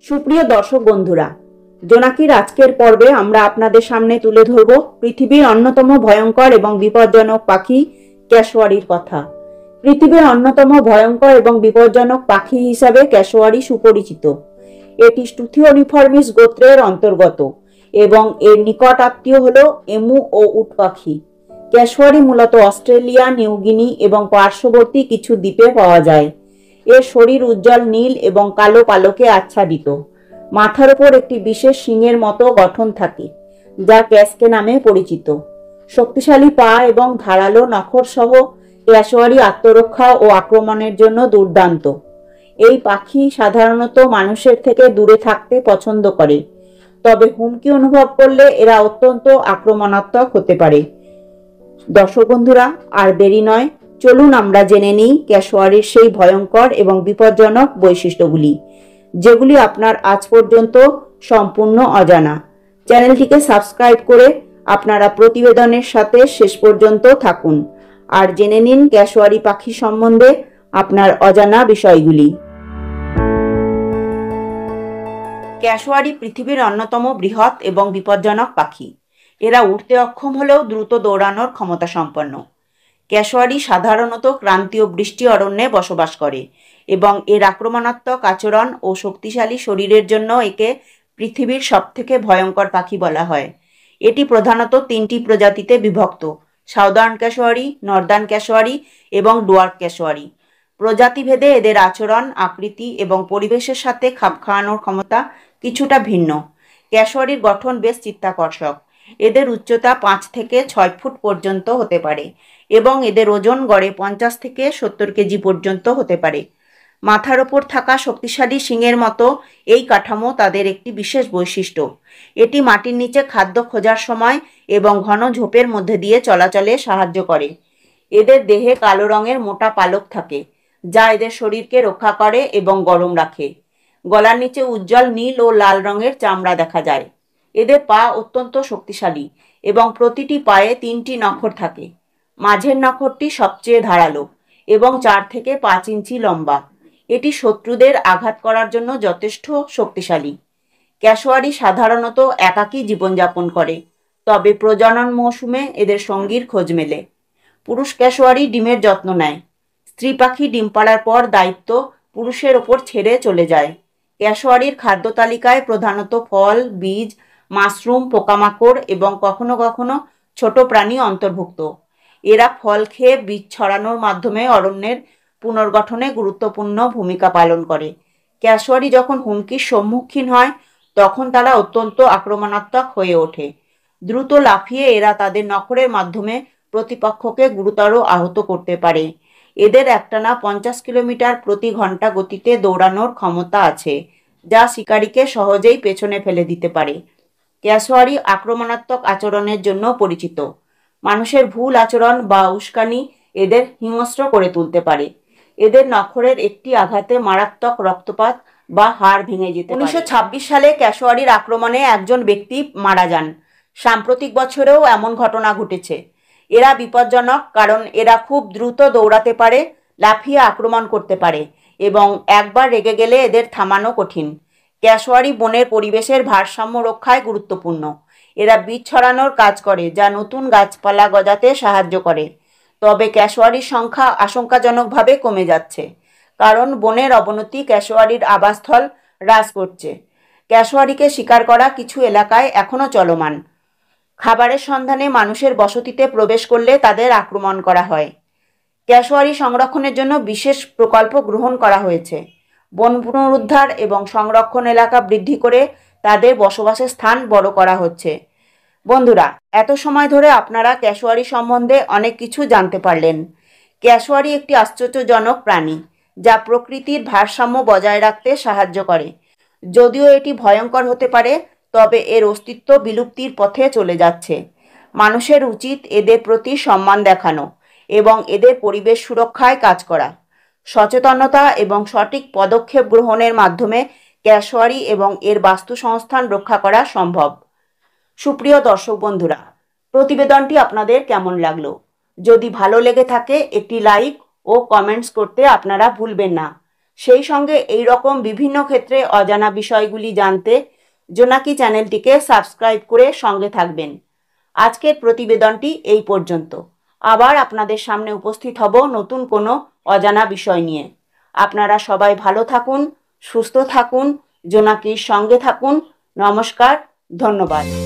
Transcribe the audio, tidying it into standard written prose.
সুপ্রিয় দর্শক বন্ধুরা, জোনাকির আজকের পর্বে আমরা আপনাদের সামনে তুলে ধরব পৃথিবীর অন্যতম ভয়ঙ্কর এবং বিপজ্জনক পাখি ক্যাশোয়ারির কথা। পৃথিবীর অন্যতম ভয়ঙ্কর এবং বিপজ্জনক পাখি হিসাবে ক্যাশোয়ারি সুপরিচিত। এটি স্টুথিওনিফর্মিস গোত্রের অন্তর্গত এবং এর নিকট আত্মীয় হল এমু ও উট পাখি। ক্যাশোয়ারি মূলত অস্ট্রেলিয়া, নিউগিনি এবং পার্শ্ববর্তী কিছু দ্বীপে পাওয়া যায়। এর শরীর উজ্জ্বল নীল এবং কালো পালকে আচ্ছাদিত। মাথার উপর একটি বিশেষ শিংয়ের মতো গঠন থাকে, যা ক্যাসকে নামে পরিচিত। শক্তিশালী পা এবং ধারালো নখর সহ ক্যাশোয়ারি আত্মরক্ষা ও আক্রমণের জন্য দুর্দান্ত। এই পাখি সাধারণত মানুষের থেকে দূরে থাকতে পছন্দ করে, তবে হুমকি অনুভব করলে এরা অত্যন্ত আক্রমণাত্মক হতে পারে। দর্শক বন্ধুরা, আর দেরি নয়, চলুন আমরা জেনে নিই ক্যাশোয়ারির সেই ভয়ঙ্কর এবং বিপজ্জনক বৈশিষ্ট্যগুলি, যেগুলি আপনার আজ পর্যন্ত সম্পূর্ণ অজানা। চ্যানেলটিকে সাবস্ক্রাইব করে আপনারা প্রতিবেদনের সাথে শেষ পর্যন্ত থাকুন আর জেনে নিন ক্যাশোয়ারি পাখি সম্বন্ধে আপনার অজানা বিষয়গুলি। ক্যাশোয়ারি পৃথিবীর অন্যতম বৃহৎ এবং বিপজ্জনক পাখি। এরা উড়তে অক্ষম হলেও দ্রুত দৌড়ানোর ক্ষমতা সম্পন্ন। ক্যাশোয়ারি সাধারণত ক্রান্তীয় বৃষ্টি অরণ্যে বসবাস করে এবং এর আক্রমণাত্মক আচরণ ও শক্তিশালী শরীরের জন্য একে পৃথিবীর সবথেকে ভয়ঙ্কর পাখি বলা হয়। এটি প্রধানত 3টি প্রজাতিতে বিভক্ত: সাউদার্ন ক্যাশোয়ারি, নর্দার্ন ক্যাশোয়ারি এবং ডোয়ার্ফ ক্যাশোয়ারি। প্রজাতিভেদে এদের আচরণ, আকৃতি এবং পরিবেশের সাথে খাপ খাওয়ানোর ক্ষমতা কিছুটা ভিন্ন। ক্যাশোয়ারির গঠন বেশ চিত্তাকর্ষক। এদের উচ্চতা 5 থেকে 6 ফুট পর্যন্ত হতে পারে এবং এদের ওজন গড়ে 50 থেকে 70 কেজি পর্যন্ত হতে পারে। মাথার ওপর থাকা শক্তিশালী শিংয়ের মতো এই কাঠামো তাদের একটি বিশেষ বৈশিষ্ট্য। এটি মাটির নিচে খাদ্য খোঁজার সময় এবং ঘন ঝোপের মধ্যে দিয়ে চলাচলে সাহায্য করে। এদের দেহে কালো রঙের মোটা পালক থাকে, যা এদের শরীরকে রক্ষা করে এবং গরম রাখে। গলার নিচে উজ্জ্বল নীল ও লাল রঙের চামড়া দেখা যায়। এদের পা অত্যন্ত শক্তিশালী এবং প্রতিটি পায়ে 3টি নখর থাকে। মাঝের নখরটি সবচেয়ে ধারালো এবং 4 থেকে 5 ইঞ্চি লম্বা। এটি শত্রুদের আঘাত করার জন্য যথেষ্ট শক্তিশালী। ক্যাশোয়ারি সাধারণত একাকী জীবনযাপন করে, তবে প্রজনন মৌসুমে এদের সঙ্গীর খোঁজ মেলে। পুরুষ ক্যাশোয়ারি ডিমের যত্ন নেয়। স্ত্রী পাখি ডিম পাড়ার পর দায়িত্ব পুরুষের ওপর ছেড়ে চলে যায়। ক্যাশোয়ারির খাদ্য তালিকায় প্রধানত ফল, বীজ, মাশরুম, পোকামাকড় এবং কখনো কখনো ছোট প্রাণী অন্তর্ভুক্ত। এরা ফল খেয়ে বীজ ছড়ানোর মাধ্যমে অরণ্যের পুনর্গঠনে গুরুত্বপূর্ণ ভূমিকা পালন করে। ক্যাশোয়ারি যখন হুমকির সম্মুখীন হয়, তখন তারা অত্যন্ত আক্রমণাত্মক হয়ে ওঠে। দ্রুত লাফিয়ে এরা তাদের নখরের মাধ্যমে প্রতিপক্ষকে গুরুতর আহত করতে পারে। এদের একটানা 50 কিলোমিটার প্রতি ঘন্টা গতিতে দৌড়ানোর ক্ষমতা আছে, যা শিকারীকে সহজেই পেছনে ফেলে দিতে পারে। ক্যাশোয়ারি আক্রমণাত্মক আচরণের জন্য পরিচিত। মানুষের ভুল আচরণ বা উস্কানি এদের হিংস্র করে তুলতে পারে। এদের নখরের একটি আঘাতে মারাত্মক রক্তপাত বা হাড় ভেঙে যেতে পারে। 1926 সালে ক্যাশোয়ারির আক্রমণে একজন ব্যক্তি মারা যান। সাম্প্রতিক বছরেও এমন ঘটনা ঘটেছে। এরা বিপজ্জনক কারণ এরা খুব দ্রুত দৌড়াতে পারে, লাফিয়ে আক্রমণ করতে পারে এবং একবার রেগে গেলে এদের থামানো কঠিন। ক্যাশোয়ারি বনের পরিবেশের ভারসাম্য রক্ষায় গুরুত্বপূর্ণ। এরা বীজ ছড়ানোর কাজ করে, যা নতুন গাছপালা গজাতে সাহায্য করে। তবে ক্যাশোয়ারির সংখ্যা আশঙ্কাজনকভাবে কমে যাচ্ছে, কারণ বনের অবনতি ক্যাশোয়ারির আবাসস্থল হ্রাস করছে। ক্যাশোয়ারিকে শিকার করা কিছু এলাকায় এখনও চলমান। খাবারের সন্ধানে মানুষের বসতিতে প্রবেশ করলে তাদের আক্রমণ করা হয়। ক্যাশোয়ারি সংরক্ষণের জন্য বিশেষ প্রকল্প গ্রহণ করা হয়েছে। বন পুনরুদ্ধার এবং সংরক্ষণ এলাকা বৃদ্ধি করে তাদের বসবাসের স্থান বড় করা হচ্ছে। বন্ধুরা, এত সময় ধরে আপনারা ক্যাশোয়ারি সম্বন্ধে অনেক কিছু জানতে পারলেন। ক্যাশোয়ারি একটি আশ্চর্যজনক প্রাণী, যা প্রকৃতির ভারসাম্য বজায় রাখতে সাহায্য করে। যদিও এটি ভয়ঙ্কর হতে পারে, তবে এর অস্তিত্ব বিলুপ্তির পথে চলে যাচ্ছে। মানুষের উচিত এদের প্রতি সম্মান দেখানো এবং এদের পরিবেশ সুরক্ষায় কাজ করা। সচেতনতা এবং সঠিক পদক্ষেপ গ্রহণের মাধ্যমে ক্যাশোয়ারি এবং এর বাস্তুসংস্থান রক্ষা করা সম্ভব। সুপ্রিয় দর্শক বন্ধুরা, প্রতিবেদনটি আপনাদের কেমন লাগলো? যদি ভালো লেগে থাকে একটি লাইক ও কমেন্টস করতে আপনারা ভুলবেন না। সেই সঙ্গে এই রকম বিভিন্ন ক্ষেত্রে অজানা বিষয়গুলি জানতে জোনাকি চ্যানেলটিকে সাবস্ক্রাইব করে সঙ্গে থাকবেন। আজকের প্রতিবেদনটি এই পর্যন্ত। আবার আপনাদের সামনে উপস্থিত হব নতুন কোনো অজানা বিষয় নিয়ে। আপনারা সবাই ভালো থাকুন, সুস্থ থাকুন, জোনাকির সঙ্গে থাকুন। নমস্কার, ধন্যবাদ।